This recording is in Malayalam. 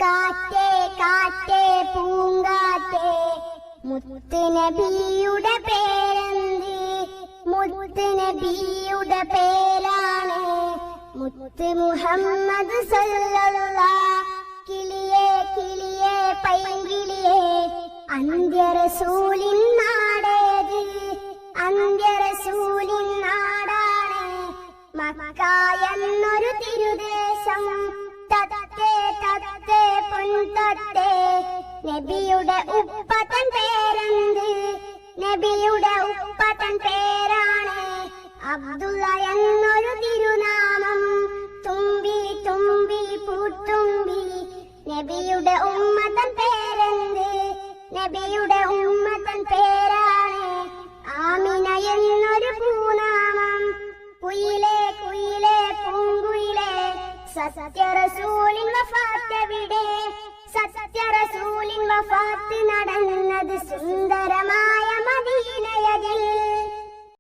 കാറ്റേ കാറ്റേ പൂങ്കാറ്റേ മുത്ത് നബിയുടെ പേരെന്ത്? മുത്ത് നബിയുടെ പേരാണ് മുത്ത് മുഹമ്മദ് സല്ലല്ലാഹ്. കിളിയേ കിളിയേ പൈങ്കിളിയേ അന്ത്യറസൂലിൻ നാടേത്? അന്ത്യറസൂലിൻ നാടാണ് മക്ക എന്നൊരു തിരുദേശം. തത്തേ തത്തേ പൊൻതത്തേ നബിയുടെ ഉപ്പത്തൻ പേരെന്ത്? നബിയുടെ ഉപ്പത്തൻ പേരാണ് അബ്ദുള്ള എന്നൊരു തിരുനാമം. തുമ്പി തുമ്പി പൂത്തുമ്പി നബിയുടെ ഉമ്മത്തൻ പേരെന്ത്? നബിയുടെ ഉമ്മത്തൻ പേരാണ് ആമിന എന്നൊരു പൂനാമം. കുയിലേ കുയിലേ പൂങ്കുയിലേ സത്യറസൂലിൻ വഫാത്ത് എവിടെ? സത്യറസൂലിൻ വഫാത്ത് നടന്നത് സുന്ദര